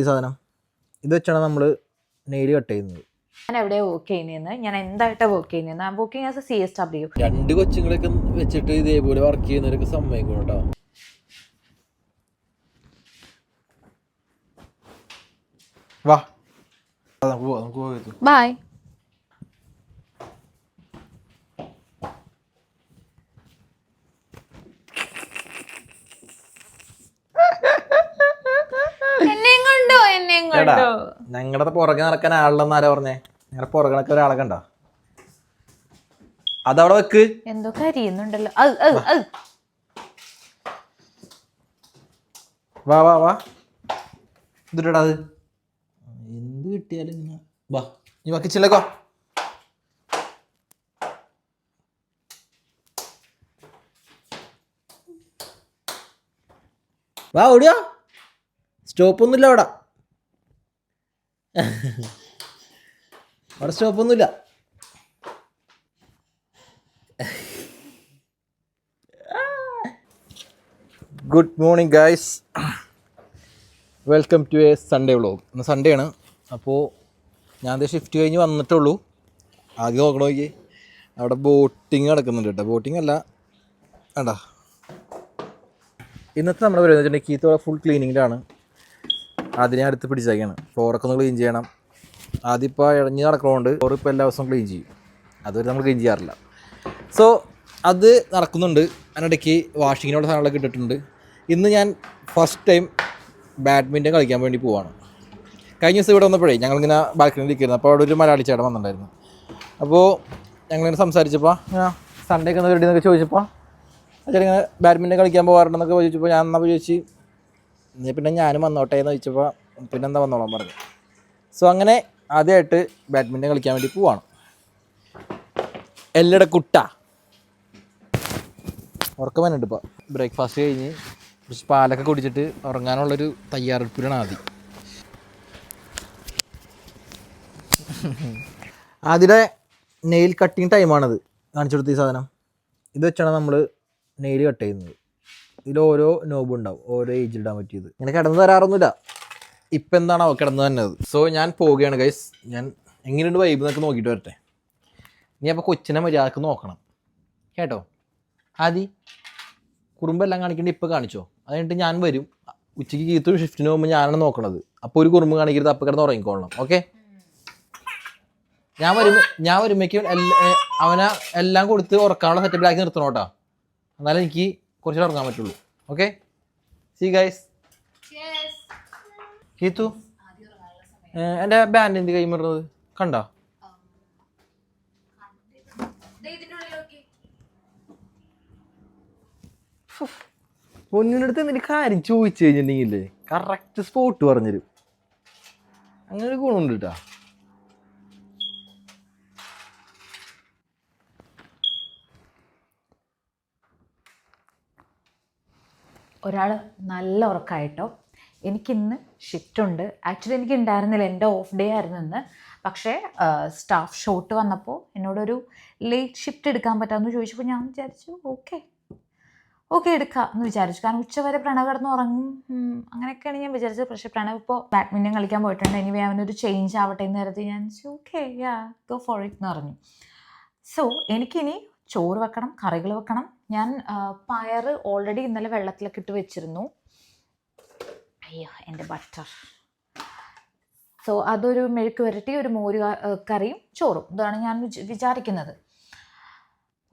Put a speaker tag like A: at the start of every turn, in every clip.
A: ഈ സാധനം ഇത് വെച്ചാണ് നമ്മൾ നെയിൽ കട്ട് ചെയ്യുന്നത്.
B: ഞാൻ എവിടെയാണ് വർക്ക് ചെയ്യുന്നതെന്ന്, ഞാൻ എന്തായിട്ടാണ് വർക്ക് ചെയ്യുന്നതെന്ന്. I working as a CSW.
A: രണ്ട് കൊച്ചുങ്ങളൊക്കെ വെച്ചിട്ട് ഇതേപോലെ വർക്ക് ചെയ്യുന്നവരൊക്കെ സമ്മതിക്കണം കേട്ടോ. വാ നമുക്ക് പോകാം.
B: ബൈ.
A: ഞങ്ങളുടെ പുറകെ നടക്കാൻ ആളുണ്ടെന്ന് ആരാ പറഞ്ഞേ? ഞങ്ങളുടെ പുറകെ നടക്കാൻ ഒരാളെ കണ്ടോ? അതവിടെ വെക്ക്.
B: എന്തോ കരിയുന്നുണ്ടല്ലോ.
A: വാ വാ വാ, ഇതിട്ടാ അത് എന്ത് കിട്ടിയാലും ഇങ്ങനെ വാ. നീ കിച്ചണിലേക്കോ. വാ ഓടിയോ, സ്റ്റോപ്പൊന്നുമില്ല അവിടെ. അവിടെ സ്റ്റോപ്പൊന്നുമില്ല. Good morning guys, welcome to a Sunday vlog. ഇന്ന് സൺഡേ ആണ്. അപ്പോൾ ഞാൻ ഷിഫ്റ്റ് കഴിഞ്ഞ് വന്നിട്ടുള്ളൂ. ആദ്യം നോക്കി അവിടെ ബോട്ടിങ് നടക്കുന്നുണ്ട് കേട്ടോ. ബോട്ടിങ് അല്ല വേണ്ട. ഇന്നത്തെ നമ്മുടെ പരിപാടി വെച്ചിട്ടുണ്ടെങ്കിൽ കീത്തോടെ ഫുൾ ക്ലീനിങ്ങിലാണ്. അതിനെ അടുത്ത് പിടിച്ചേക്കാണ്. ഫ്ലോറൊക്കെ ഒന്ന് ക്ലീൻ ചെയ്യണം. ആദ്യം ഇപ്പോൾ ഇഴഞ്ഞ് നടക്കണോണ്ട് ഫ്ലോർ ഇപ്പോൾ എല്ലാ ദിവസവും ക്ലീൻ ചെയ്യും. അതുവരെ നമ്മൾ ക്ലീൻ ചെയ്യാറില്ല. സോ അത് നടക്കുന്നുണ്ട്. അതിനിടയ്ക്ക് വാഷിങ്ങിനുള്ള സാധനങ്ങളൊക്കെ ഇട്ടിട്ടുണ്ട്. ഇന്ന് ഞാൻ ഫസ്റ്റ് ടൈം ബാഡ്മിൻ്റൺ കളിക്കാൻ വേണ്ടി പോവാണ്. കഴിഞ്ഞ ദിവസം ഇവിടെ വന്നപ്പോഴേ ഞങ്ങളിങ്ങനെ ബാൽക്കണിയിൽ ഇരിക്കുന്നു. അപ്പോൾ അവിടെ ഒരു മലയാളി ചേട്ടൻ വന്നിട്ടുണ്ടായിരുന്നു. അപ്പോൾ ഞങ്ങളിങ്ങനെ സംസാരിച്ചപ്പോൾ സൺഡേ ഒക്കെ ഒന്ന് റെഡി എന്നൊക്കെ ചോദിച്ചപ്പോൾ ചേട്ടൻ ഇങ്ങനെ ബാഡ്മിൻ്റൺ കളിക്കാൻ പോകാറുണ്ടെന്നൊക്കെ ചോദിച്ചപ്പോൾ ഞാൻ എന്നാൽ ചോദിച്ച് പിന്നെ ഞാനും വന്നോട്ടെ എന്ന് ചോദിച്ചപ്പോൾ പിന്നെ എന്താ വന്നോളാൻ പറഞ്ഞു. സോ അങ്ങനെ ആദ്യമായിട്ട് ബാഡ്മിൻ്റൺ കളിക്കാൻ വേണ്ടി പോവാണ്. എല്ലട കുട്ട ഉറക്കം വന്നിട്ട് ഇപ്പോൾ ബ്രേക്ക്ഫാസ്റ്റ് കഴിഞ്ഞ് കുറച്ച് പാലൊക്കെ കുടിച്ചിട്ട് ഉറങ്ങാനുള്ളൊരു തയ്യാറെടുപ്പിലാണ് ആദ്യം. ആദ്യത്തെ നെയിൽ കട്ടിങ് ടൈമാണത്. കാണിച്ചു കൊടുത്ത ഈ സാധനം ഇത് വെച്ചാണ് നമ്മൾ നെയിൽ കട്ട് ചെയ്യുന്നത്. ഇതിൽ ഓരോ നോബ് ഉണ്ടാവും, ഓരോ ഏജിൽ ഇടാൻ പറ്റിയത്. ഇങ്ങനെ കിടന്ന് തരാറൊന്നുമില്ല. ഇപ്പം എന്താണോ കിടന്ന് തന്നത്. സോ ഞാൻ പോവുകയാണ് ഗൈസ്. ഞാൻ എങ്ങനെയുണ്ട് വൈബ് എന്നൊക്കെ നോക്കിയിട്ട് വരട്ടെ. ഇനി അപ്പോൾ കൊച്ചിനെ മര്യാദക്ക് നോക്കണം കേട്ടോ. ആദ്യം കുറുമ്പെല്ലാം കാണിക്കേണ്ടി ഇപ്പോൾ കാണിച്ചോ. അത് കഴിഞ്ഞിട്ട് ഞാൻ വരും. ഉച്ചയ്ക്ക് കീത്തൊരു ഷിഫ്റ്റിന് പോകുമ്പോൾ ഞാനാണ് നോക്കണത്. അപ്പോൾ ഒരു കുറുമ്പ് കാണിക്കരുത്. അപ്പോൾ കിടന്ന് ഉറങ്ങിക്കോളണം. ഓക്കെ. ഞാൻ വരുമ്പോഴേക്കും അവനെ എല്ലാം കൊടുത്ത് ഉറക്കാനുള്ള സെറ്റപ്പിലാക്കി നിർത്തണം കേട്ടോ. എന്നാലും എനിക്ക് കുറച്ച് ഉറങ്ങാൻ പറ്റുള്ളൂ. ഓക്കെ. See guys. കീത്തു എൻ്റെ ബാൻഡിൻ്റെ കൈ മുറുന്നത് കണ്ടോ? പൊന്നിനടുത്ത് എന്തെങ്കിലും കാര്യം ചോദിച്ചു കഴിഞ്ഞിട്ടുണ്ടെങ്കിലേ കറക്റ്റ് സ്പോട്ട് പറഞ്ഞുതരും. അങ്ങനെ ഒരു ഗുണമുണ്ട് കേട്ടോ.
B: ഒരാൾ നല്ല ഉറക്കമായിട്ടോ. എനിക്കിന്ന് ഷിഫ്റ്റ് ഉണ്ട്. ആക്ച്വലി എനിക്ക് ഉണ്ടായിരുന്നില്ല, എൻ്റെ ഓഫ് ഡേ ആയിരുന്നു ഇന്ന്. പക്ഷേ സ്റ്റാഫ് ഷോട്ട് വന്നപ്പോൾ എന്നോടൊരു ലേറ്റ് ഷിഫ്റ്റ് എടുക്കാൻ പറ്റാമെന്ന് ചോദിച്ചപ്പോൾ ഞാൻ വിചാരിച്ചു ഓക്കെ എടുക്കാം എന്ന് വിചാരിച്ചു. കാരണം ഉച്ചവരെ പ്രണവ് കിടന്ന് ഉറങ്ങും, അങ്ങനെയൊക്കെയാണ് ഞാൻ വിചാരിച്ചത്. പക്ഷേ പ്രണവ് ഇപ്പോൾ ബാഡ്മിൻ്റൺ കളിക്കാൻ പോയിട്ടുണ്ട്. എനിവേ അവനൊരു ചേഞ്ച് ആവട്ടെ എന്ന് കരുതി ഞാൻ ഓക്കെ ഗോ ഫോർ ഇറ്റ് എന്ന് പറഞ്ഞു. സോ എനിക്കിനി ചോറ് വെക്കണം, കറികൾ വെക്കണം. ഞാൻ പയർ ഓൾറെഡി ഇന്നലെ വെള്ളത്തിലൊക്കെ ഇട്ട് വെച്ചിരുന്നു. അയ്യോ എൻ്റെ ബട്ടർ. സോ അതൊരു മെഴുക്ക് വരട്ടി, ഒരു മോര് കറിയും ചോറും, ഇതാണ് ഞാൻ വിചാരിക്കുന്നത്.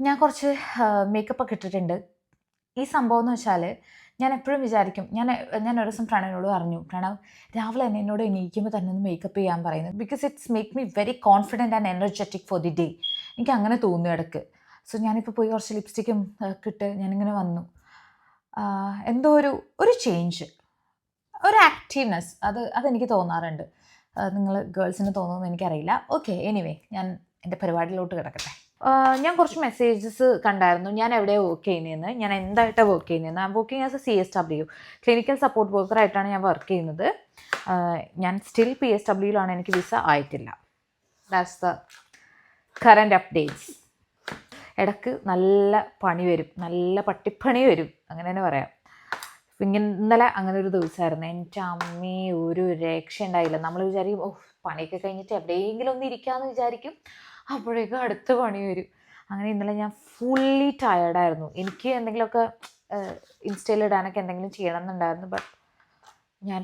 B: ഞാൻ കുറച്ച് മേക്കപ്പൊക്കെ ഇട്ടിട്ടുണ്ട്. ഈ സംഭവം എന്ന് വെച്ചാൽ ഞാൻ എപ്പോഴും വിചാരിക്കും, ഞാൻ ഒരു ദിവസം പ്രണവിനോട് പറഞ്ഞു, പ്രണവ് രാവിലെ തന്നെ എന്നോട് എണീക്കുമ്പോൾ തന്നെ ഒന്ന് മേക്കപ്പ് ചെയ്യാൻ പറയുന്നത്. Because it's make me very confident and energetic for the day. എനിക്ക് അങ്ങനെ തോന്നുന്നു ഇടയ്ക്ക്. സോ ഞാനിപ്പോൾ പോയി കുറച്ച് ലിപ്സ്റ്റിക്കും ഇട്ട് ഞാനിങ്ങനെ വന്നു. എന്തോ ഒരു ചേഞ്ച്, ഒരു ആക്റ്റീവ്നെസ് അതെനിക്ക് തോന്നാറുണ്ട്. നിങ്ങൾ ഗേൾസിന് തോന്നുമെന്ന് എനിക്കറിയില്ല. ഓക്കെ, എനിവേ ഞാൻ എൻ്റെ പരിപാടിയിലോട്ട് കിടക്കട്ടെ. ഞാൻ കുറച്ച് മെസ്സേജസ് കണ്ടായിരുന്നു. ഞാൻ എവിടെയാണ് വർക്ക് ചെയ്യുന്നതെന്ന്, ഞാൻ എന്തായിട്ടാണ് വർക്ക് ചെയ്യുന്നതെന്ന്. I working as a CSW, clinical support വർക്കറായിട്ടാണ് ഞാൻ വർക്ക് ചെയ്യുന്നത്. ഞാൻ സ്റ്റിൽ PSWയിലാണ്, എനിക്ക് വിസ ആയിട്ടില്ല. That's the current updates. ഇടയ്ക്ക് നല്ല പണി വരും, നല്ല പട്ടിപ്പണി വരും, അങ്ങനെ തന്നെ പറയാം. ഇന്നലെ അങ്ങനെ ഒരു ദിവസമായിരുന്നു. എൻ്റെ അമ്മേ ഒരു രക്ഷ ഉണ്ടായില്ല. നമ്മൾ വിചാരിക്കും പണിയൊക്കെ കഴിഞ്ഞിട്ട് എവിടെയെങ്കിലും ഒന്ന് ഇരിക്കാമെന്ന് വിചാരിക്കും, അപ്പോഴേക്കും അടുത്ത പണി വരും. അങ്ങനെ ഇന്നലെ ഞാൻ ഫുള്ളി ടയേർഡായിരുന്നു. എനിക്ക് എന്തെങ്കിലുമൊക്കെ ഇൻസ്റ്റയിൽ ഇടാനൊക്കെ എന്തെങ്കിലും ചെയ്യണം എന്നുണ്ടായിരുന്നു. ബട്ട് ഞാൻ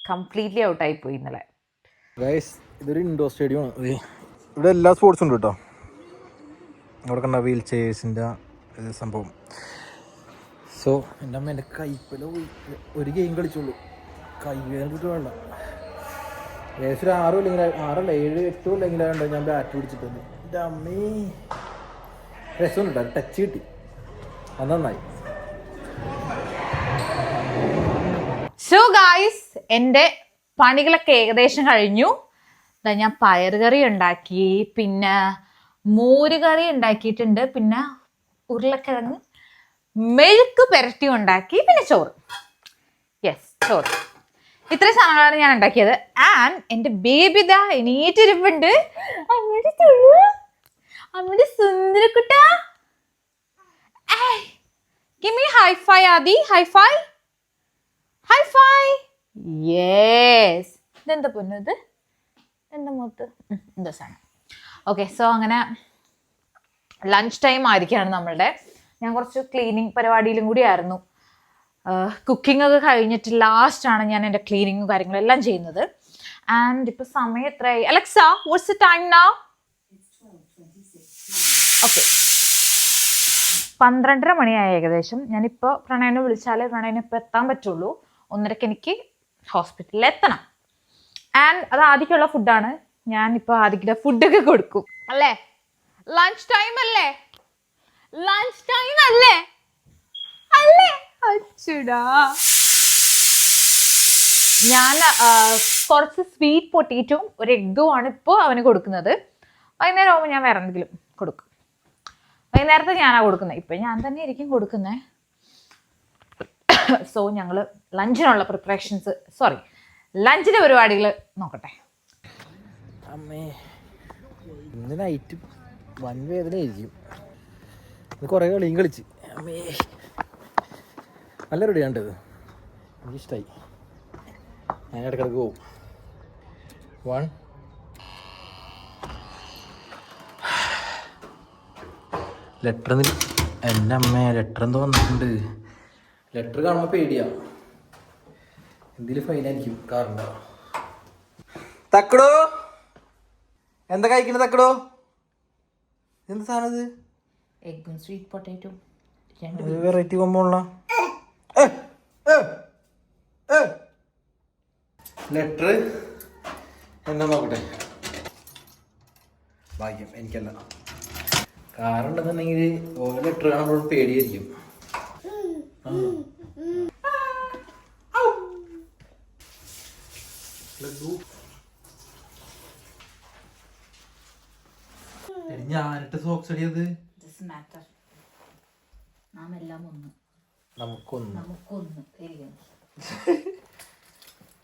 B: കംപ്ലീറ്റ്ലി ഔട്ടായിപ്പോയി ഇന്നലെ.
A: ഗൈസ്, ഇതൊരു ഇൻഡോർ സ്റ്റേഡിയമാണ്. ഇവിടെ എല്ലാ സ്പോർട്സും ഉണ്ട് കേട്ടോ. അവിടെ കണ്ട വീൽ ചെയേഴ്സിൻ്റെ സംഭവം. സോ എൻ്റെ അമ്മ എൻ്റെ കൈപ്പല ഒരു ഗെയിം കളിച്ചുള്ളൂ, കൈ വേണ്ടിട്ട് വേണ്ട. ഏകദേശം 7-8 കൊല്ലെങ്കിലാണ്ട് ഞാൻ ബാറ്റ് പിടിച്ചിട്ടുണ്ട്. എൻ്റെ അമ്മേ രസമുണ്ട്, ടച്ച് കിട്ടി, അത് നന്നായി.
B: സോ ഗായ്സ്, എൻ്റെ പണികളൊക്കെ ഏകദേശം കഴിഞ്ഞു. ഞാൻ പയറുകറി ഉണ്ടാക്കി, പിന്നെ മോരുകറി ഉണ്ടാക്കിയിട്ടുണ്ട്, പിന്നെ ഉരുളക്കിഴങ്ങ് മെഴുക്ക് പുരട്ടി ഉണ്ടാക്കി, പിന്നെ ചോറ്. യെസ്, ചോറ്. ഇത്രയും സാധനങ്ങളാണ് ഞാൻ ഉണ്ടാക്കിയത്. ആൻഡ് എൻ്റെ ബേബി ദാ എണീറ്റിരിപ്പുണ്ട്. അമ്മയുടെ സുന്ദരക്കുട്ട, give me high five ആദി. high five. യെസ്. ഇതെന്താ പൊന്നു, ഇത് എന്താ മൂത്ത്, എന്താ സാധനം. ഓക്കെ, സോ അങ്ങനെ ലഞ്ച് ടൈം ആയിരിക്കുകയാണ് നമ്മളുടെ. ഞാൻ കുറച്ച് ക്ലീനിങ് പരിപാടിയിലും കൂടി ആയിരുന്നു. കുക്കിംഗ് ഒക്കെ കഴിഞ്ഞിട്ട് ലാസ്റ്റാണ് ഞാൻ എൻ്റെ ക്ലീനിങ്ങും കാര്യങ്ങളും എല്ലാം ചെയ്യുന്നത്. ആൻഡ് ഇപ്പോൾ സമയം എത്രയായി? Alexa, what's the time now? Okay, 12:30 മണിയായി ഏകദേശം. ഞാനിപ്പോൾ പ്രണയനെ വിളിച്ചാലേ പ്രണയനെ ഇപ്പോൾ എത്താൻ പറ്റുള്ളൂ. 1:30 എനിക്ക് ഹോസ്പിറ്റലിൽ എത്തണം. ആൻഡ് അത് ആദിക്കുള്ള ഫുഡാണ്. ഞാനിപ്പോൾ ആദിക്കുള്ള ഫുഡൊക്കെ കൊടുക്കും അല്ലേ. ലഞ്ച് ടൈം അല്ലേ? ലഞ്ച് ടൈം അല്ലേ? അല്ലേ? അച്ചുടാ, ഞാൻ കുറച്ച് സ്വീറ്റ് പൊട്ടേറ്റും ഒരു എഗ്ഗും ആണ് ഇപ്പോൾ അവന് കൊടുക്കുന്നത്. വൈകുന്നേരം ആകുമ്പോൾ ഞാൻ വേറെ എന്തെങ്കിലും കൊടുക്കും. വൈകുന്നേരത്തെ ഞാനാണ് കൊടുക്കുന്നത്. ഇപ്പം ഞാൻ തന്നെ ആയിരിക്കും കൊടുക്കുന്നത്. സോ ഞങ്ങൾ ലഞ്ചിനുള്ള പ്രിപ്പറേഷൻസ്, ലഞ്ചിൻ്റെ പരിപാടികൾ നോക്കട്ടെ.
A: അമ്മേ, ഇന്ന് നൈറ്റ് വൻ വേദന ആയിരിക്കും. ഇത് കുറേ കളിയും കളിച്ച്. അമ്മേ, നല്ല റെഡിയാണ്ടത്, എനിക്കിഷ്ടമായി. ഞാൻ ഇടയ്ക്കിടയ്ക്ക് പോവും. 1 ലെറ്റർ. എൻ്റെ അമ്മേ, ലെറ്റർ എന്തോ വന്നിട്ടുണ്ട്. ലെറ്റർ കാണുമ്പോൾ പേടിയാ, എന്തെങ്കിലും ഫൈനായിരിക്കും. കാറുണ്ടോ തക്കടോ? എന്താ കഴിക്കണ തക്കടോ? എന്ത് സാധനം ഇത്?
B: എഗ്ഗും സ്വീറ്റ് പൊട്ടേറ്റും
A: വെറൈറ്റി കൊമ്പുള്ള ലെറ്റർ. എന്താ നോക്കട്ടെ, ഭാഗ്യം എനിക്കല്ല. കാറുണ്ടെന്നുണ്ടെങ്കിൽ ഓരോ ലെറ്റർ കാണുമ്പോൾ പേടിയായിരിക്കും. ഞാനിട്ട് സോക്സ് അടിയത് നമുക്കൊന്ന്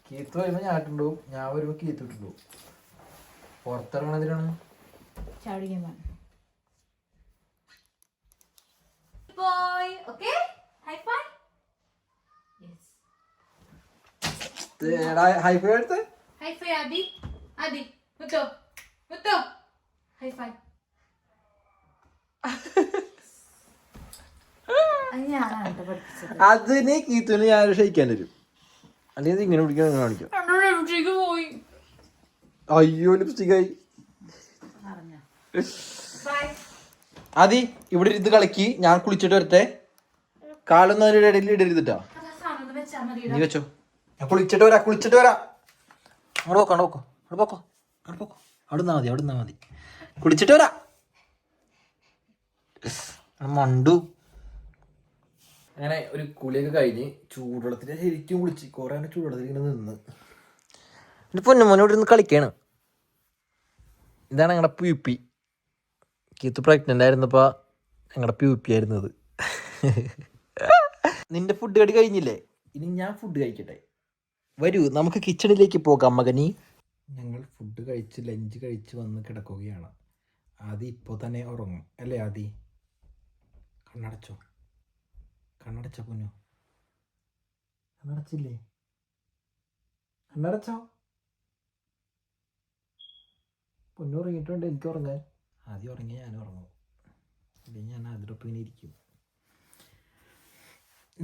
A: കീത്ത് വരുമ്പോ ഞാട്ടുണ്ടാവും, ഞാൻ വരുമ്പോ കീത്തിട്ടുണ്ടാവും. പുറത്തിറങ്ങണതിനാണ്
B: ചാടിക്കാൻ.
A: ഹൈഫൈ എടുത്ത്
B: ഹൈഫൈ ആദി, ആദി മുത്തോ മുത്തോ ഹൈഫൈ.
A: അതിന് കീത്തുവിന് ഞാൻ ക്ഷയിക്കാൻ തരും, അല്ലെങ്കിൽ ഇങ്ങനെ പിടിക്കാൻ കാണിക്കാം. അയ്യോ, ലിപ്സ്റ്റിക്കായി. അതി ഇവിടെ ഇത് കളിക്ക്, ഞാൻ കുളിച്ചിട്ട് വരട്ടെ. കാലൊന്നും അതിന്റെ ഇടയിൽ ഇടരുതിട്ടാ. നീ വെച്ചോ, ഞാൻ കുളിച്ചിട്ട് വരാം. അങ്ങോട്ട് പോക്കോ. അവിടെ നിന്നാ മതി. കുളിച്ചിട്ട് വരാം. മണ്ടു. അങ്ങനെ ഒരു കുളിയൊക്കെ കഴിഞ്ഞ് ചൂടുവെള്ളത്തിന് ശരിക്കും കുളിച്ച് കുറെ ചൂടുവെള്ളത്തിൽ ഇങ്ങനെ നിന്ന് എൻ്റെ പൊന്നുമോനോട് ഇരുന്ന് കളിക്കാണ്. ഇതാണ് ഞങ്ങളുടെ പ്യൂപ്പി. കീത്ത് പ്രഗ്നൻ്റ് ആയിരുന്നപ്പോൾ ഞങ്ങളുടെ പ്യൂപ്പി ആയിരുന്നത്. നിന്റെ ഫുഡ് കടി കഴിഞ്ഞില്ലേ? ഇനി ഞാൻ ഫുഡ് കഴിക്കട്ടെ. വരൂ, നമുക്ക് കിച്ചണിലേക്ക് പോകാം മകനി. ഞങ്ങൾ ഫുഡ് കഴിച്ച് ലഞ്ച് കഴിച്ച് വന്ന് കിടക്കുകയാണ്. ആദി ഇപ്പോൾ തന്നെ ഉറങ്ങും അല്ലേ? ആദി കണ്ണടച്ചോ പൊന്നു. കണ്ണടച്ചില്ലേ? കണ്ണടച്ചോ? പൊന്നുറങ്ങിയിട്ടുണ്ട്. എനിക്ക് ഉറങ്ങാൻ ആദ്യം ഉറങ്ങി ഞാൻ ഉറങ്ങും, അല്ലെങ്കിൽ ഞാൻ അതിലൊപ്പം ഇങ്ങനെ ഇരിക്കും.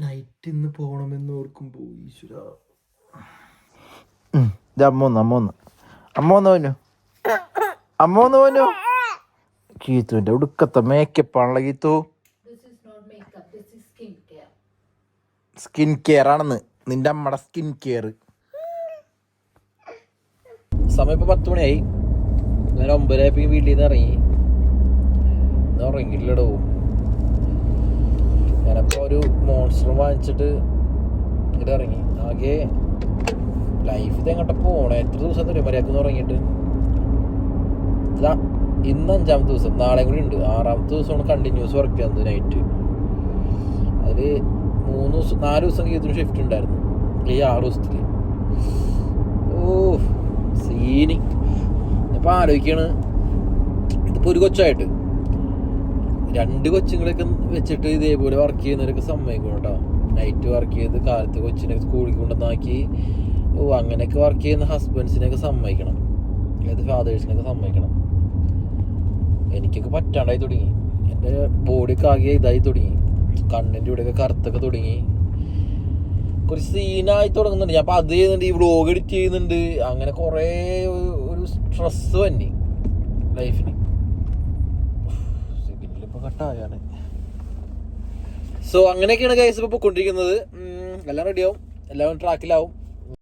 A: നൈറ്റ് ഇന്ന് പോകണമെന്ന് ഓർക്കുമ്പോൾ ഈശ്വര. അമ്മ ഗീത്തുവിൻ്റെ ഉടുക്കത്തെ മേക്കപ്പാണല്ലോ ഗീത്തു. സ്കിൻ കെയർ ആണെന്ന്, നിന്റെ അമ്മയുടെ സ്കിൻ കെയർ. സമയം ഇപ്പോൾ 10 മണിയായി. ഞാൻ 9 വീട്ടിൽ നിന്ന് ഇറങ്ങി. ഉറങ്ങിയില്ലടോ. ഞാനപ്പോൾ ഒരു മോൺസ്റ്റർ വാങ്ങിച്ചിട്ട് ഇങ്ങോട്ട് ഇറങ്ങി. ആകെ ലൈഫിൽ എങ്ങോട്ട് പോകണം. എത്ര ദിവസം തരും മര്യാദക്കൊന്നും ഉറങ്ങിയിട്ട്. ഇന്ന് 5ാമത്തെ ദിവസം, നാളെ കൂടി ഉണ്ട്. 6ാമത്തെ ദിവസമാണ് കണ്ടിന്യൂസ് വർക്ക് ചെയ്യുന്നത് നൈറ്റ്. അതിൽ 4 ദിവസം ഗീതത്തിന് ഷിഫ്റ്റ് ഉണ്ടായിരുന്നു ഈ 6 ദിവസത്തിൽ. ഓ സീനി. ഇപ്പം ആലോചിക്കാണ്, ഇതിപ്പോൾ ഒരു കൊച്ചായിട്ട് 2 കൊച്ചുങ്ങളൊക്കെ വെച്ചിട്ട് ഇതേപോലെ വർക്ക് ചെയ്യുന്നവരൊക്കെ സമ്മതിക്കണം കേട്ടോ. നൈറ്റ് വർക്ക് ചെയ്ത് കാലത്ത് കൊച്ചിനൊക്കെ സ്കൂളിൽ കൊണ്ടുവന്നാക്കി അങ്ങനെയൊക്കെ വർക്ക് ചെയ്യുന്ന ഹസ്ബൻഡ്സിനെയൊക്കെ സമ്മതിക്കണം, ഏത് ഫാദേഴ്സിനൊക്കെ സമ്മതിക്കണം. എനിക്കൊക്കെ പറ്റാണ്ടായി തുടങ്ങി. എൻ്റെ ബോഡിയൊക്കെ ആകെ ഇതായി തുടങ്ങി, കണ്ണിൻ്റെ ഇവിടെയൊക്കെ കറുത്തൊക്കെ തുടങ്ങി, കുറച്ച് സീനായി തുടങ്ങുന്നുണ്ട്. ഞാൻ അപ്പോൾ അത് ചെയ്യുന്നുണ്ട്, ഈ വ്ളോഗ് എഡിറ്റ് ചെയ്യുന്നുണ്ട്, അങ്ങനെ കുറേ ഒരു സ്ട്രെസ് തന്നെ ലൈഫിന്. സിഗ്നലിപ്പോൾ കട്ടായാണ്. സോ അങ്ങനെയൊക്കെയാണ് ഗൈസ് ഇപ്പോൾ പൊയ്ക്കൊണ്ടിരിക്കുന്നത്. എല്ലാം റെഡിയാവും, എല്ലാവരും ട്രാക്കിലാവും.